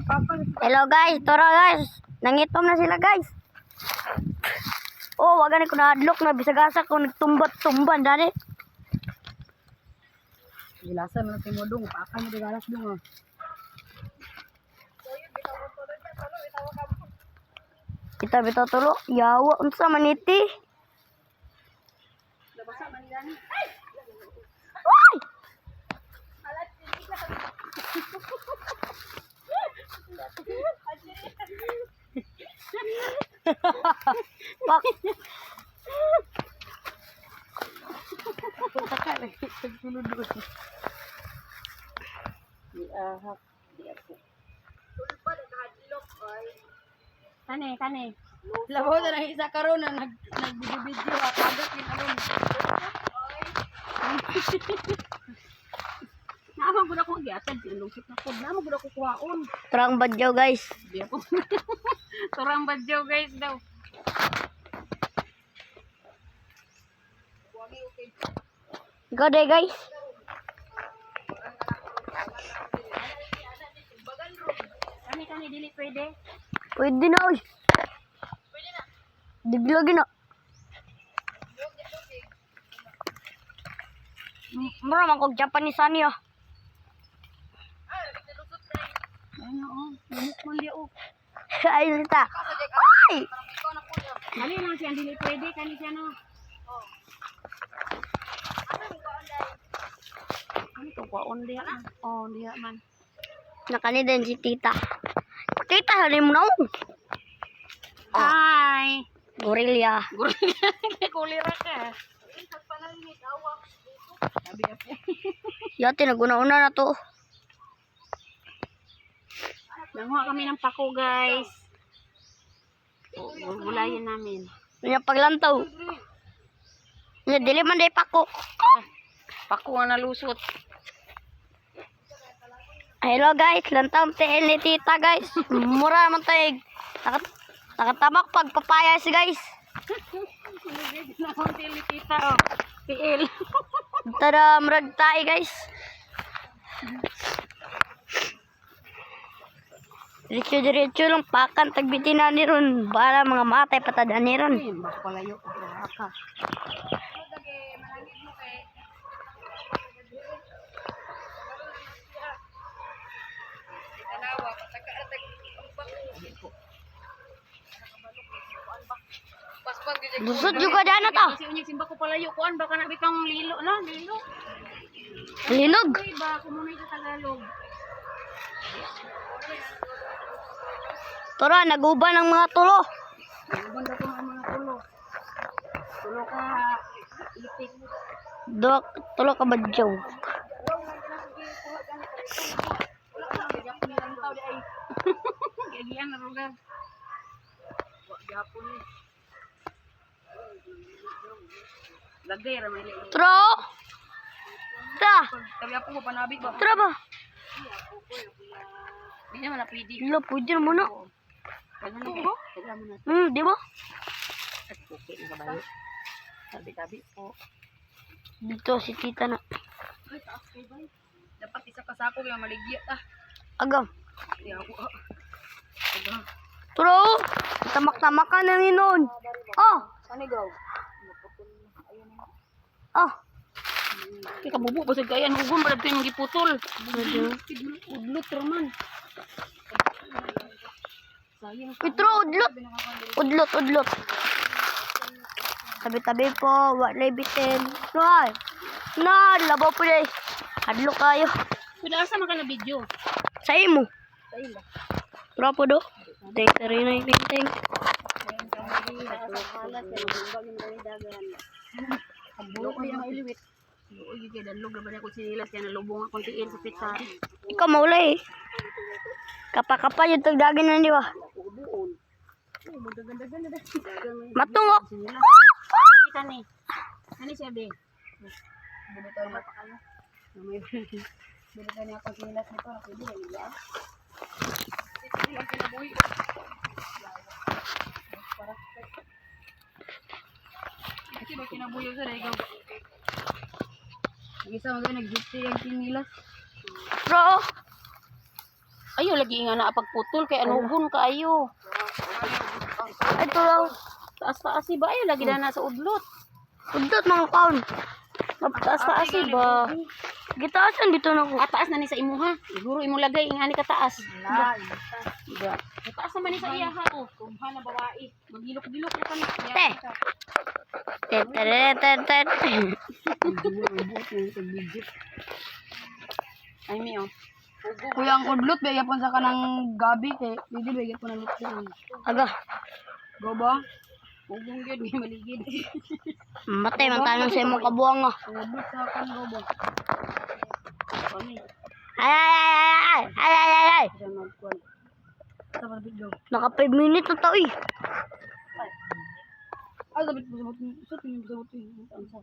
Hello guys, tara guys. Nangitom na sila guys. Oh, wag ko na adlock na bisagasa ko nagtumbat-tumban dani. Gilasan na timodong, pakan mo galas dong. Kita bitaw tulo. Yawa unsa man iti? Labasa man gani. Ay! Pak. Taka lagi tegulod doon. Diahak, diako. Tulpa nakadlok ay. Kane. Labaw na lang isa karon na nagbibideo kagat ni karon. Naamang gud ako giatad tinulungkit na pod. Naamang gud ako kuwaon. Terang badyaw guys. Di ako. Turang badyaw guys daw. Go day guys. Kani dili pwede. Pwede na oy. Pwede na. Diglagi na. Mura man kog Japanese ani ah. Ano oh, lumok man di oh. Ay ta. Ay! Dali lang siya dili pwede kani siya no. Ano to kwaon diha? Oh, diha man. Nakani din si tita. Tita hari mo na oh. Hi. Gorilla. Kulira ka. Sabi na po. Yati naguna-una na to. Nanguha kami ng pako guys. Gulayan namin. Nya paglantaw. Nya dili man day pako. Pako nga nalusot. Hello guys, lantaw TL ni tita guys. Mura man tay. Nakatabak pagpapayas guys. Nakontil ni tita oh. PL. Tada murag tay guys. Diretso lang pakan tagbitin na ni ron para mga matay patadan ni ron. Baka palayo ka. Lusot juga dana to. Kasi unya simba ko palayo kuan baka na bitang lilo na, lilo. Linog. Ay ba kumunay sa Tagalog. Tara, naguban ang mga tulo. Banda ko ang mga tulo. Tulo ka itik. Tulo ka badyaw. Gagian na lugar. Wa gyapon ni. Lagay ra may lilo. Tara. Tara. Tabi ako ko panabi ba. Tara ba? Di naman na pwede. Dilo, pwede na muna. Taga mo na. Di ba? At okay na kabayo. Tabi-tabi po. Dito si tita na. Ay, taas kayo ba? Dapat isa ka sako kaya maligya ah. Agam. Di ako ah. Aga. Tara. Tamak-tamak ka na ninon. Oh. Panigaw. Oh. Kaya kabubo basag kaya nugon ba dito yung giputol. Udlot raman. Sayang. Pitro, udlot. Udlot. Tabi-tabi po. Walay bitin. Nay. Labaw po day. Hadlo kayo. Pinaasa man ka na video. Sa imo. Sa ila. Tara po do. Thanks na rin na iting. Ang bulok ko yung mailiwit. Uy, kaya dalog na ba na kung sinilas kaya nalubong akong tiil sa pizza. Ikaw maulay. Kapa-kapa yung tagdagin na di ba? Matungo. Kani. Kani siya be. Bubuto na pa kayo. Bubuto na akong sinilas nito. Pwede yan nila. Ito lang kinabuhi. Kasi ba kinabuhi sa regaw. Isa mo nag-gypsy yung sinilas. Bro. Ayo lagi nga na pagputol kay anugon kaayo. Ito lang. Taas-taas si ba ayo lagi na sa udlot. Udot mga kaon. Taas-taas si ba. Gitaasan dito na ko. Taas na ni sa imuha. Siguro imo lagay ingani ka taas. Diba? Taas naman ni sa iya ha oh. Kumha na babae. Magilok-gilok ka na. Te. Ten. Ay mi oh. Kuya ang kudlot, bigyan po sa kanang gabi, kay hindi bigyan po ng lutson. Aga. Go ba? Ugong gyud may maligid. Matay man tanong sa imong kabuang nga. Kudlot sa kan go ba? Kami. Ay. Sa magkuan. Sa pabigdo. Naka 5 minutes na to eh. Ah, sabit mo sa tingin sa buti. Ang sa.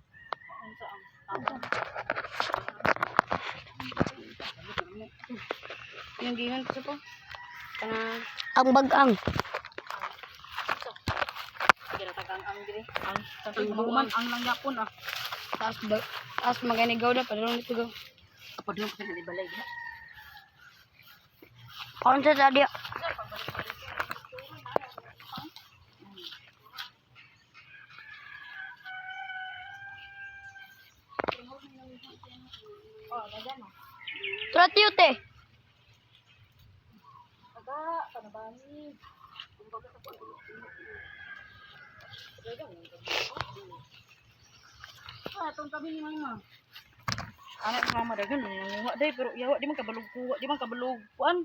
Yung gingan sa ko. Kana Ang bagang. ginatagang ang dire. Ang buman ang langyapon ah. Taas maganigaw na padulong dito go. Kapadulong ka na di balay diha. Kaon sa tadi. Tara tiyo te. Atong tabi ni mama. Anak sa mama dagan nanguha day pero yawa di man kabalog kuha, di man kabalog kuan.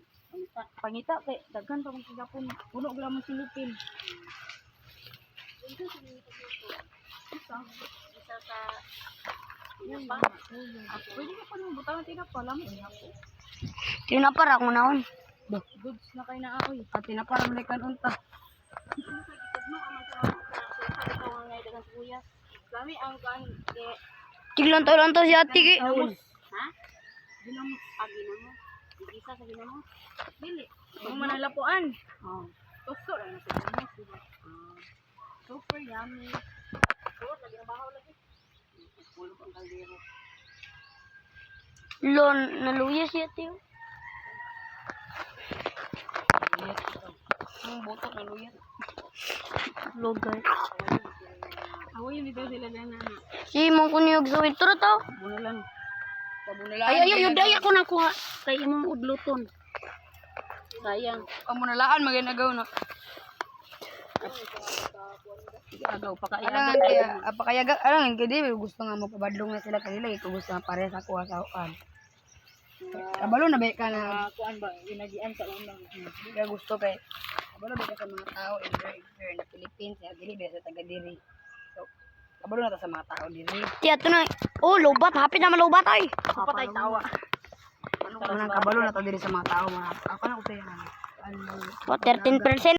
Pangita kay daghan pa man kagapon. Puno gyud mo silipin. Isa sa yan ba? Pwede ka pa nang butang tinapala mo. Tinapara ko naon. Goods na kay na aoy. At tinaparang lekan unta. Kami ang kan Tiglan to si ate ki. ha? Ginamo, ginamo. Isa sa ginamo. Dili. Ang manalapuan. Oh. Tuso lang sa ginamo. Super yummy. Pero lagi na bahaw lagi. Pulo ang kaldero. Lon naluya si ate. Ang boto na luyat. Logay. Awoy dito sila na. Si mong kuniyog sa wintro to. Bunalan. Pabunalaan. Ay, daya ko na kuha kay imong udluton. Sayang. Pamunalaan maginagaw na. Agaw pa kay Alangan kaya apakayaga alangan kay di gusto nga magpabadlong na sila kanila ito gusto nga pare sa kuha sa uan. Kabalo na ba ka na kuan ba ginagian sa unang. di ka gusto kay kabalo ba ka sa mga tao in here na Philippines ya dili ba sa taga diri. So kabalo na ta sa mga tao diri. Ti ato na. Oh, lobat. Hapit na malubat ay. Patay tawa. Ano kabalo na ta diri sa mga tao mga ako na ko sa yan. What 13%?